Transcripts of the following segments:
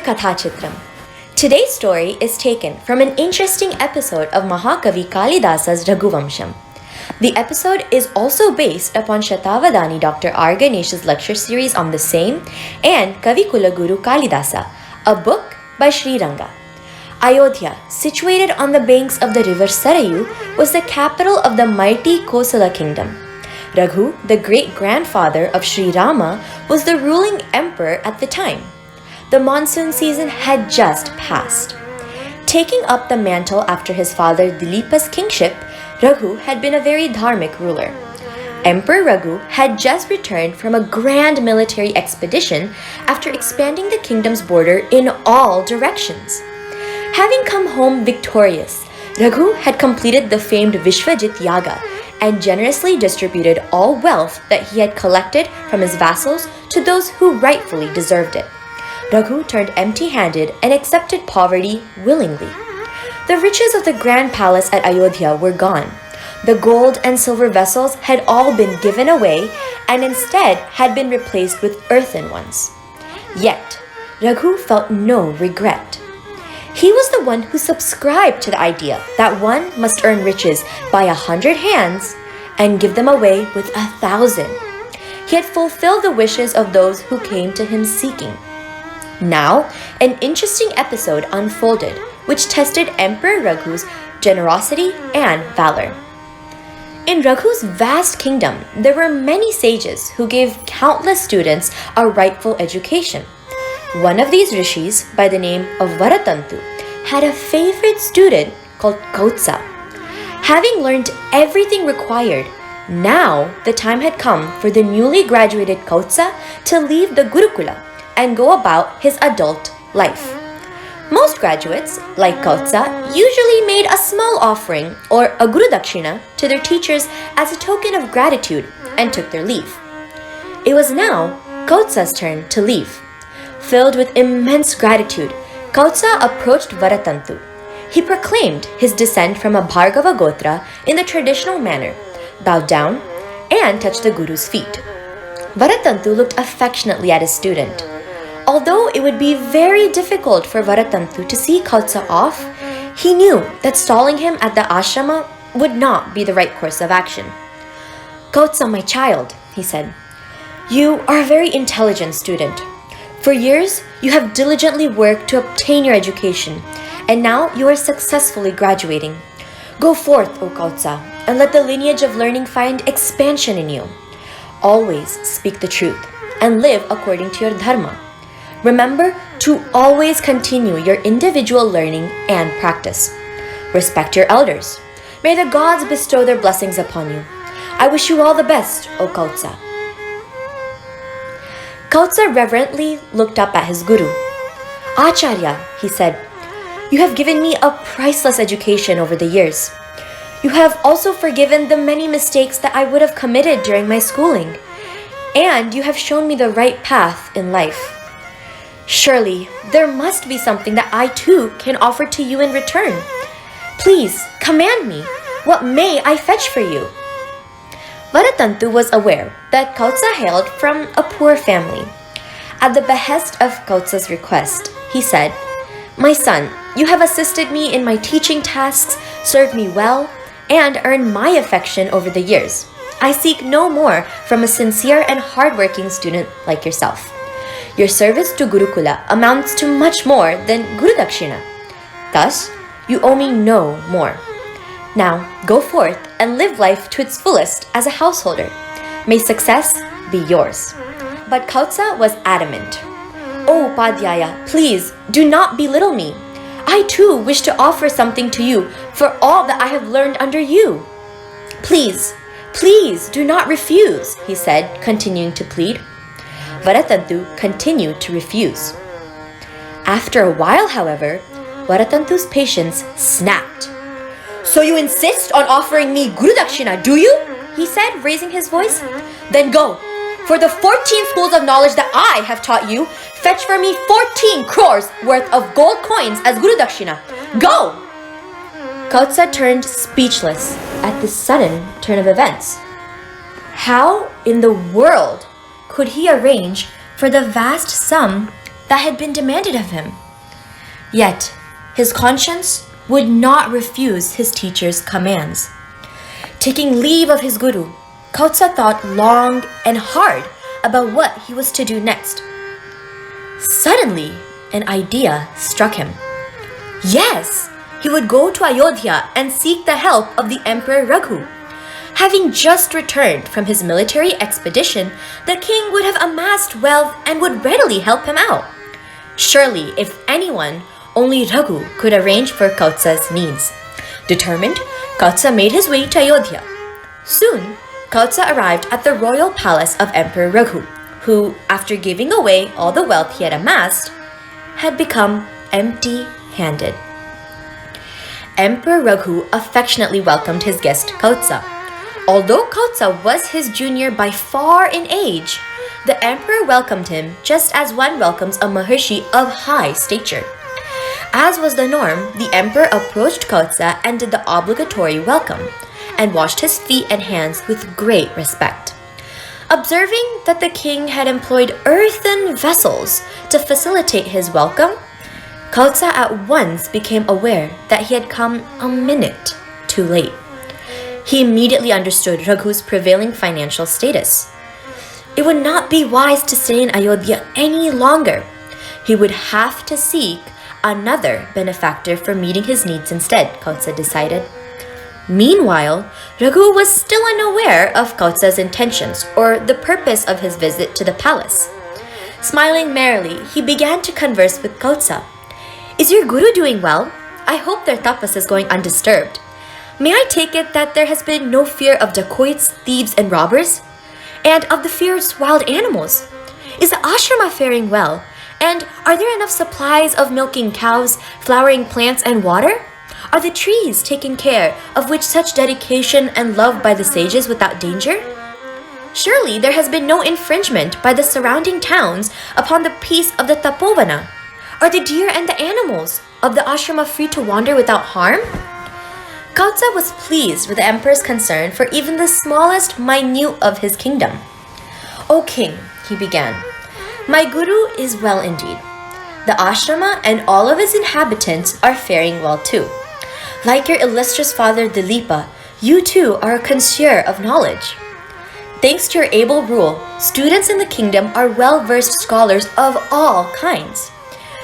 Kathaa-Chitram. Today's story is taken from an interesting episode of Mahakavi Kalidasa's Raghuvamsham. The episode is also based upon Shatavadani Dr. R. Ganesh's lecture series on the same and Kavi Kulaguru Kalidasa, a book by Sri Ranga. Ayodhya, situated on the banks of the river Sarayu, was the capital of the mighty Kosala kingdom. Raghu, the great-grandfather of Sri Rama, was the ruling emperor at the time. The monsoon season had just passed. Taking up the mantle after his father Dilipa's kingship, Raghu had been a very dharmic ruler. Emperor Raghu had just returned from a grand military expedition after expanding the kingdom's border in all directions. Having come home victorious, Raghu had completed the famed Vishvajit Yaga and generously distributed all wealth that he had collected from his vassals to those who rightfully deserved it. Raghu turned empty-handed and accepted poverty willingly. The riches of the grand palace at Ayodhya were gone. The gold and silver vessels had all been given away and instead had been replaced with earthen ones. Yet, Raghu felt no regret. He was the one who subscribed to the idea that one must earn riches by 100 hands and give them away with 1,000. He had fulfilled the wishes of those who came to him seeking. Now, an interesting episode unfolded, which tested Emperor Raghu's generosity and valor. In Raghu's vast kingdom, there were many sages who gave countless students a rightful education. One of these rishis, by the name of Varatantu, had a favorite student called Kautsa. Having learned everything required, now the time had come for the newly graduated Kautsa to leave the Gurukula and go about his adult life. Most graduates, like Kautsa, usually made a small offering or a Guru Dakshina to their teachers as a token of gratitude and took their leave. It was now Kautsa's turn to leave. Filled with immense gratitude, Kautsa approached Varatantu. He proclaimed his descent from a Bhargava Gotra in the traditional manner, bowed down, and touched the Guru's feet. Varatantu looked affectionately at his student. Although it would be very difficult for Varatantu to see Kautsa off, he knew that stalling him at the ashrama would not be the right course of action. "Kautsa, my child," he said, "you are a very intelligent student. For years, you have diligently worked to obtain your education, and now you are successfully graduating. Go forth, O Kautsa, and let the lineage of learning find expansion in you. Always speak the truth, and live according to your dharma. Remember to always continue your individual learning and practice. Respect your elders. May the gods bestow their blessings upon you. I wish you all the best, O Kautsa." Kautsa reverently looked up at his guru. "Acharya," he said, "you have given me a priceless education over the years. You have also forgiven the many mistakes that I would have committed during my schooling, and you have shown me the right path in life. Surely, there must be something that I too can offer to you in return. Please, command me. What may I fetch for you?" Varatantu was aware that Kautsa hailed from a poor family. At the behest of Kautsa's request, he said, "My son, you have assisted me in my teaching tasks, served me well, and earned my affection over the years. I seek no more from a sincere and hardworking student like yourself. Your service to Gurukula amounts to much more than Guru Dakshina. Thus, you owe me no more. Now, go forth and live life to its fullest as a householder. May success be yours." But Kautsa was adamant. "Oh, Upadhyaya, please do not belittle me. I too wish to offer something to you for all that I have learned under you. Please, please do not refuse," he said, continuing to plead. Varatantu continued to refuse. After a while, however, Varatantu's patience snapped. "So you insist on offering me Guru Dakshina, do you?" he said, raising his voice. "Then go. For the 14 schools of knowledge that I have taught you, fetch for me 14 crores worth of gold coins as Guru Dakshina. Go!" Kautsa turned speechless at this sudden turn of events. How in the world could he arrange for the vast sum that had been demanded of him. Yet, his conscience would not refuse his teacher's commands. Taking leave of his guru, Kautsa thought long and hard about what he was to do next. Suddenly, an idea struck him. Yes, he would go to Ayodhya and seek the help of the Emperor Raghu. Having just returned from his military expedition, the king would have amassed wealth and would readily help him out. Surely, if anyone, only Raghu could arrange for Kautsa's needs. Determined, Kautsa made his way to Ayodhya. Soon, Kautsa arrived at the royal palace of Emperor Raghu, who, after giving away all the wealth he had amassed, had become empty-handed. Emperor Raghu affectionately welcomed his guest Kautsa. Although Kautsa was his junior by far in age, the emperor welcomed him just as one welcomes a maharshi of high stature. As was the norm, the emperor approached Kautsa and did the obligatory welcome, and washed his feet and hands with great respect. Observing that the king had employed earthen vessels to facilitate his welcome, Kautsa at once became aware that he had come a minute too late. He immediately understood Raghu's prevailing financial status. It would not be wise to stay in Ayodhya any longer. He would have to seek another benefactor for meeting his needs instead, Kautsa decided. Meanwhile, Raghu was still unaware of Kautsa's intentions or the purpose of his visit to the palace. Smiling merrily, he began to converse with Kautsa. "Is your guru doing well? I hope their tapas is going undisturbed. May I take it that there has been no fear of dacoits, thieves, and robbers? And of the fierce wild animals? Is the ashrama faring well? And are there enough supplies of milking cows, flowering plants, and water? Are the trees taken care of with such dedication and love by the sages without danger? Surely there has been no infringement by the surrounding towns upon the peace of the tapovana. Are the deer and the animals of the ashrama free to wander without harm?" Kautsa was pleased with the emperor's concern for even the smallest minute of his kingdom. "O king," he began, "my guru is well indeed. The ashrama and all of its inhabitants are faring well too. Like your illustrious father Dilipa, you too are a connoisseur of knowledge. Thanks to your able rule, students in the kingdom are well-versed scholars of all kinds.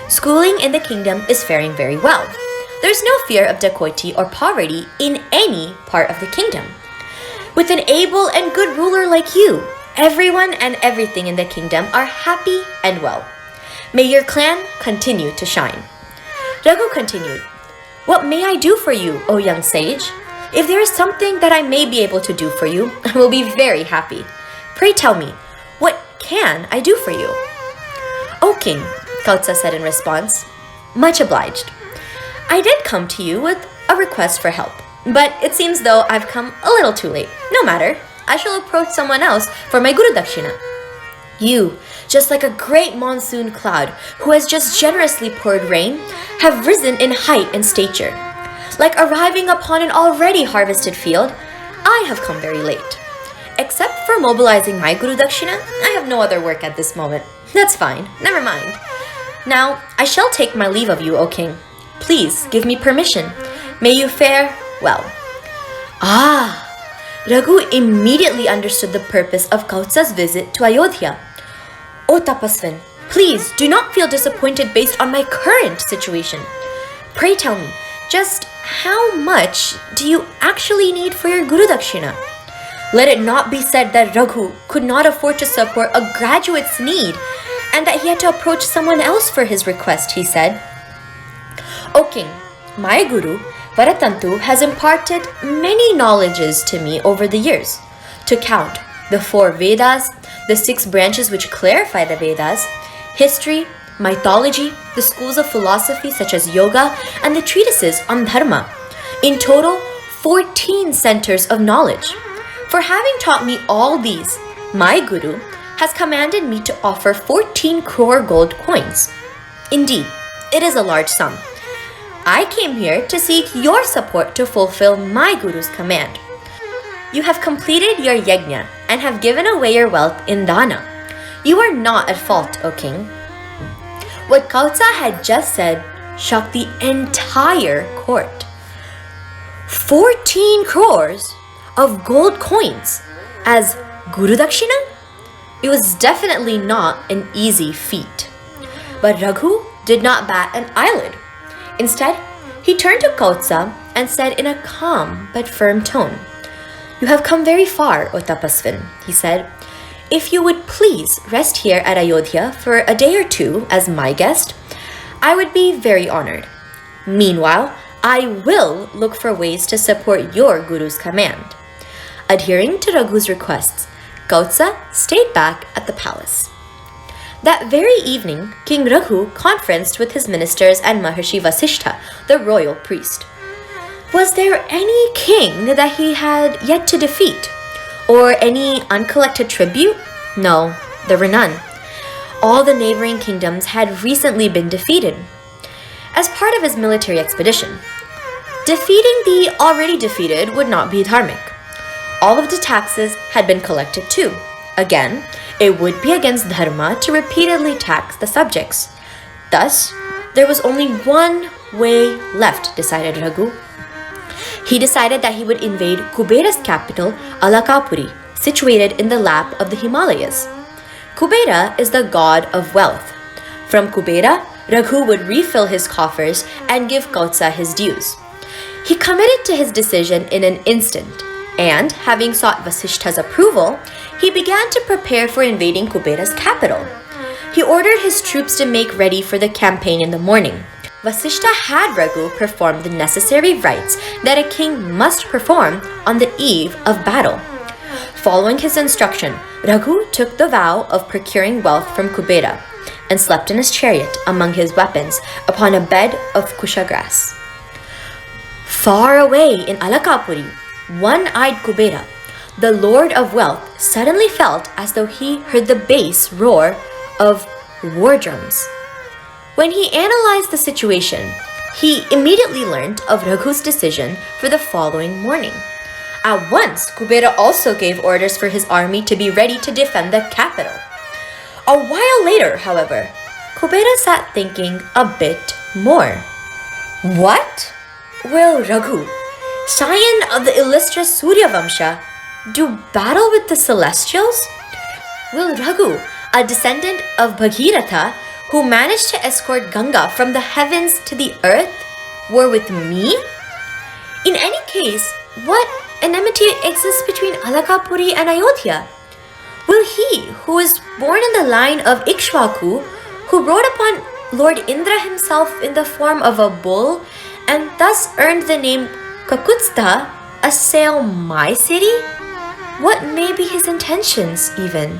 Schooling in the kingdom is faring very well. There's no fear of dacoity or poverty in any part of the kingdom. With an able and good ruler like you, everyone and everything in the kingdom are happy and well. May your clan continue to shine." Raghu continued, "What may I do for you, O young sage? If there is something that I may be able to do for you, I will be very happy. Pray tell me, what can I do for you?" "O king," Kautsa said in response, "much obliged. I did come to you with a request for help, but it seems though I've come a little too late. No matter, I shall approach someone else for my guru dakshina. You, just like a great monsoon cloud who has just generously poured rain, have risen in height and stature. Like arriving upon an already harvested field, I have come very late. Except for mobilizing my guru dakshina, I have no other work at this moment. That's fine, never mind. Now, I shall take my leave of you, O king. Please give me permission. May you fare well." Ah! Raghu immediately understood the purpose of Kautsa's visit to Ayodhya. "O Tapasvin, please do not feel disappointed based on my current situation. Pray tell me, just how much do you actually need for your guru dakshina? Let it not be said that Raghu could not afford to support a graduate's need and that he had to approach someone else for his request," he said. "O king, my guru, Varatantu, has imparted many knowledges to me over the years. To count the 4 Vedas, the 6 branches which clarify the Vedas, history, mythology, the schools of philosophy such as yoga, and the treatises on dharma. In total, 14 centers of knowledge. For having taught me all these, my guru has commanded me to offer 14 crore gold coins. Indeed, it is a large sum. I came here to seek your support to fulfill my guru's command. You have completed your yajna and have given away your wealth in dana. You are not at fault, O king. What Kautsa had just said shocked the entire court. 14 crores of gold coins as Guru Dakshina? It was definitely not an easy feat. But Raghu did not bat an eyelid. Instead, he turned to Kautsa and said in a calm but firm tone, "You have come very far, O Tapasvin," he said. "If you would please rest here at Ayodhya for a day or two as my guest, I would be very honored. Meanwhile, I will look for ways to support your Guru's command." Adhering to Raghu's requests, Kautsa stayed back at the palace. That very evening, King Raghu conferenced with his ministers and Maharishi Vasishtha, the royal priest. Was there any king that he had yet to defeat? Or any uncollected tribute? No, there were none. All the neighboring kingdoms had recently been defeated. As part of his military expedition, defeating the already defeated would not be dharmic. All of the taxes had been collected too. Again, it would be against dharma to repeatedly tax the subjects. Thus, there was only one way left, decided Raghu. He decided that he would invade Kubera's capital, Alakapuri, situated in the lap of the Himalayas. Kubera is the god of wealth. From Kubera, Raghu would refill his coffers and give Kautsa his dues. He committed to his decision in an instant, and having sought Vasishtha's approval, he began to prepare for invading Kubera's capital. He ordered his troops to make ready for the campaign in the morning. Vasishtha had Raghu perform the necessary rites that a king must perform on the eve of battle. Following his instruction, Raghu took the vow of procuring wealth from Kubera and slept in his chariot among his weapons upon a bed of kusha grass. Far away in Alakapuri, one-eyed Kubera, the lord of wealth, suddenly felt as though he heard the bass roar of war drums. When he analyzed the situation, he immediately learned of Raghu's decision for the following morning. At once, Kubera also gave orders for his army to be ready to defend the capital. A while later, however, Kubera sat thinking a bit more. What? Will Raghu, scion of the illustrious Suryavamsha, do battle with the celestials? Will Raghu, a descendant of Bhagiratha, who managed to escort Ganga from the heavens to the earth, war with me? In any case, what enmity exists between Alakapuri and Ayodhya? Will he, who is born in the line of Ikshvaku, who rode upon Lord Indra himself in the form of a bull and thus earned the name Kakutstha, assail my city? What may be his intentions, even?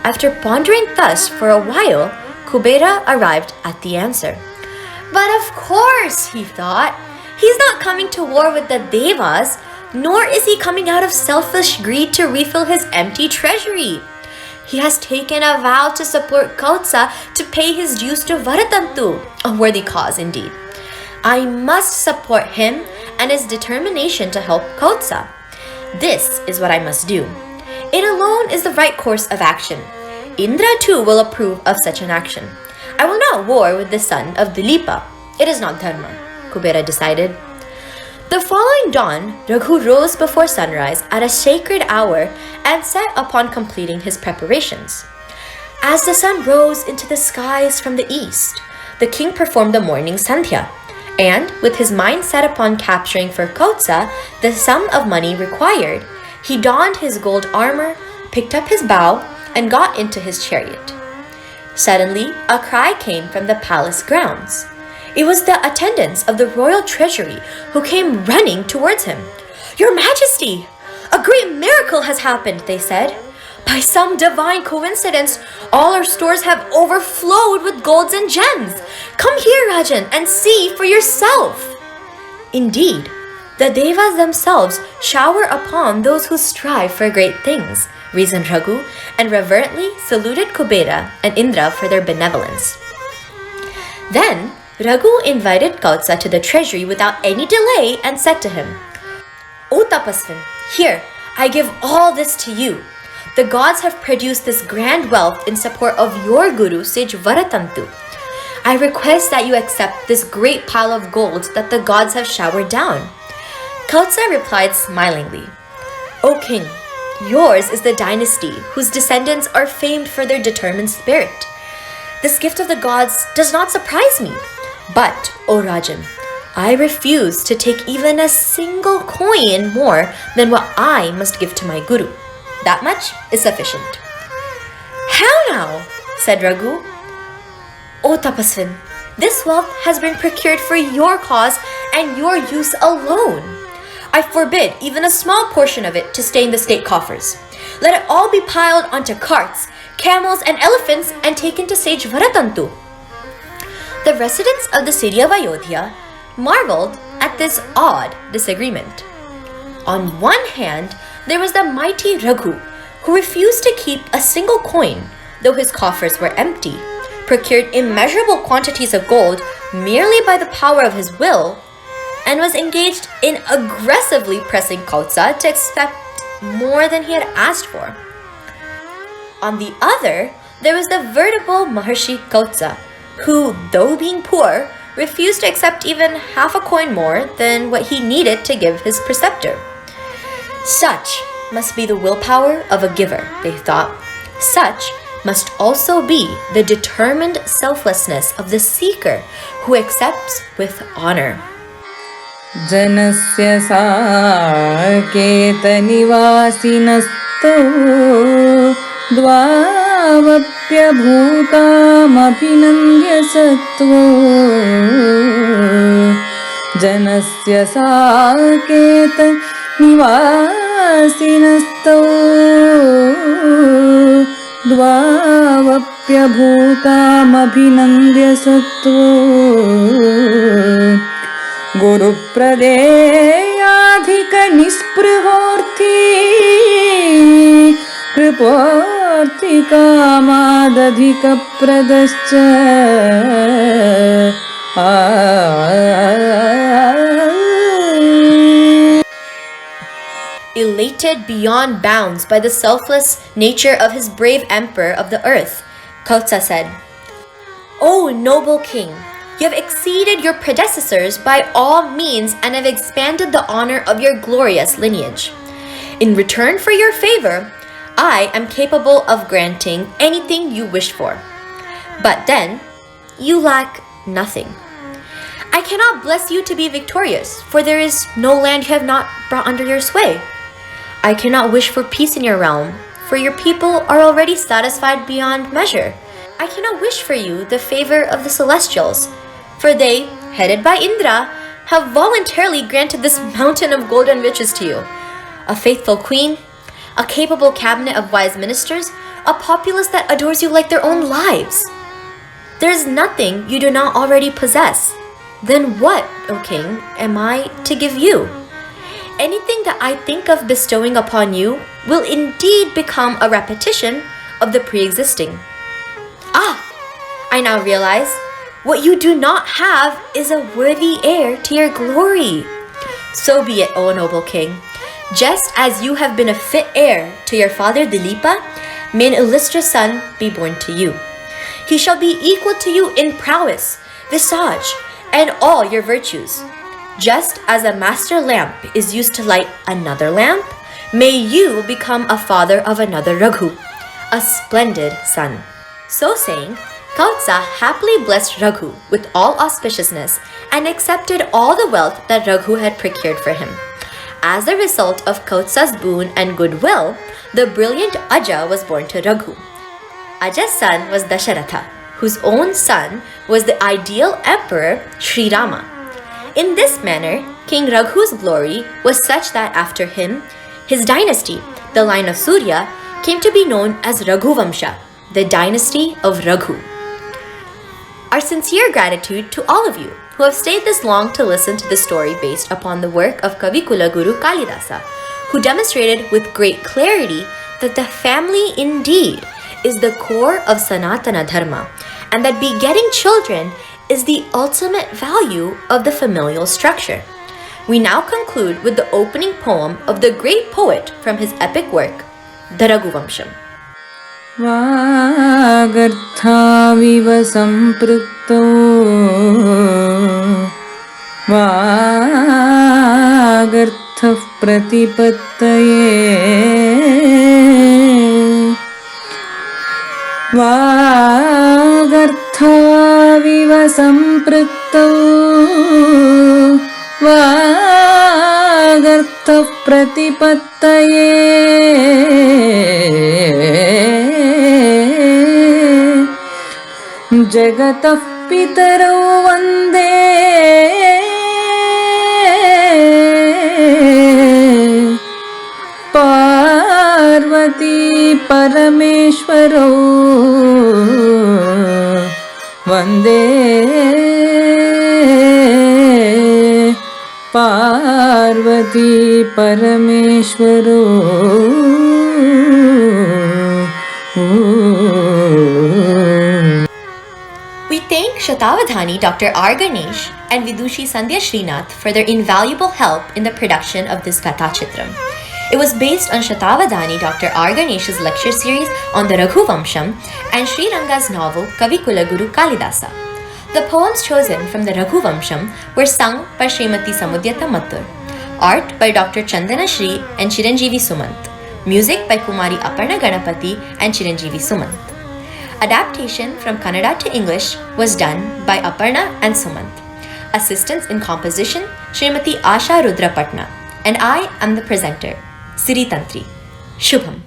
After pondering thus for a while, Kubera arrived at the answer. But of course, he thought, he's not coming to war with the Devas, nor is he coming out of selfish greed to refill his empty treasury. He has taken a vow to support Kautsa to pay his dues to Varatantu, a worthy cause indeed. I must support him and his determination to help Kautsa. This is what I must do. It alone is the right course of action. Indra too will approve of such an action. I will not war with the son of Dilipa. It is not dharma, Kubera decided. The following dawn, Raghu rose before sunrise at a sacred hour and set upon completing his preparations. As the sun rose into the skies from the east, the king performed the morning sandhya, and with his mind set upon capturing for Kautsa the sum of money required, he donned his gold armor, picked up his bow, and got into his chariot. Suddenly, a cry came from the palace grounds. It was the attendants of the royal treasury who came running towards him. "Your Majesty, a great miracle has happened," they said. "By some divine coincidence, all our stores have overflowed with golds and gems. Come here, Rajan, and see for yourself." Indeed, the Devas themselves shower upon those who strive for great things, reasoned Raghu, and reverently saluted Kubera and Indra for their benevolence. Then, Raghu invited Kautsa to the treasury without any delay and said to him, "O Tapasvin, here, I give all this to you. The gods have produced this grand wealth in support of your guru, sage Varatantu. I request that you accept this great pile of gold that the gods have showered down." Kautsa replied smilingly, "O king, yours is the dynasty whose descendants are famed for their determined spirit. This gift of the gods does not surprise me. But, O Rajan, I refuse to take even a single coin more than what I must give to my guru. That much is sufficient." "How now?" said Raghu. "O Tapasvin, this wealth has been procured for your cause and your use alone. I forbid even a small portion of it to stay in the state coffers. Let it all be piled onto carts, camels, and elephants and taken to sage Varatantu." The residents of the city of Ayodhya marveled at this odd disagreement. On one hand, there was the mighty Raghu, who refused to keep a single coin, though his coffers were empty, procured immeasurable quantities of gold merely by the power of his will, and was engaged in aggressively pressing Kautsa to accept more than he had asked for. On the other, there was the veritable Maharshi Kautsa, who, though being poor, refused to accept even half a coin more than what he needed to give his preceptor. Such must be the willpower of a giver, they thought. Such must also be the determined selflessness of the seeker who accepts with honor. Janasya saketa nivasinasto dvavapya bhutam abhinandya sattvo. Janasya saketa nivasinasto dvavapya bhutam abhinandya sattvo. Guru pradeyadhika nispruhorthi kriporthi kamadadhika pradascha. Elated beyond bounds by the selfless nature of his brave emperor of the earth, Kautsa said, "O noble king, you have exceeded your predecessors by all means and have expanded the honor of your glorious lineage. In return for your favor, I am capable of granting anything you wish for. But then, you lack nothing. I cannot bless you to be victorious, for there is no land you have not brought under your sway. I cannot wish for peace in your realm, for your people are already satisfied beyond measure. I cannot wish for you the favor of the celestials, for they, headed by Indra, have voluntarily granted this mountain of gold and riches to you. A faithful queen, a capable cabinet of wise ministers, a populace that adores you like their own lives. There is nothing you do not already possess. Then what, O king, am I to give you? Anything that I think of bestowing upon you will indeed become a repetition of the pre-existing. Ah, I now realize what you do not have is a worthy heir to your glory. So be it, O noble king. Just as you have been a fit heir to your father Dilipa, may an illustrious son be born to you. He shall be equal to you in prowess, visage, and all your virtues. Just as a master lamp is used to light another lamp, may you become a father of another Raghu, a splendid son." So saying, Kautsa happily blessed Raghu with all auspiciousness and accepted all the wealth that Raghu had procured for him. As a result of Kautsa's boon and goodwill, the brilliant Aja was born to Raghu. Aja's son was Dasharatha, whose own son was the ideal emperor Sri Rama. In this manner, King Raghu's glory was such that after him, his dynasty, the line of Surya, came to be known as Raghuvamsham, the dynasty of Raghu. Our sincere gratitude to all of you who have stayed this long to listen to the story based upon the work of Kavikula Guru Kalidasa, who demonstrated with great clarity that the family indeed is the core of Sanatana Dharma, and that begetting children is the ultimate value of the familial structure. We now conclude with the opening poem of the great poet from his epic work, the Raghuvamsham. Vagarthaviva samprukto वागर्थः प्रतिपत्तये वागर्थाविव सम्पृक्तौ वागर्थः प्रतिपत्तये जगतः पितरौ वन्दे पार्वती परमेश्वरौ वन्दे Parvati परमेश्वरौ We thank Shatavadhani Dr. R. Ganesh and Vidushi Samudyata Mattur for their invaluable help in the production of this Kathaa-Chitram. It was based on Shatavadhani Dr. R. Ganesh's lecture series on the Raghuvamsham and Sri Ranga's novel Kavikula Guru Kalidasa. The poems chosen from the Raghuvamsham were sung by Srimati Samudyata Mattur, art by Dr. Chandana Shri and Chiranjeevi Sumant, music by Kumari Aparna Ganapati and Chiranjeevi Sumant. Adaptation from Kannada to English was done by Aparna and Sumant. Assistance in composition, Srimati Asha Rudrapatna. And I am the presenter, Siri Tantri. Shubham.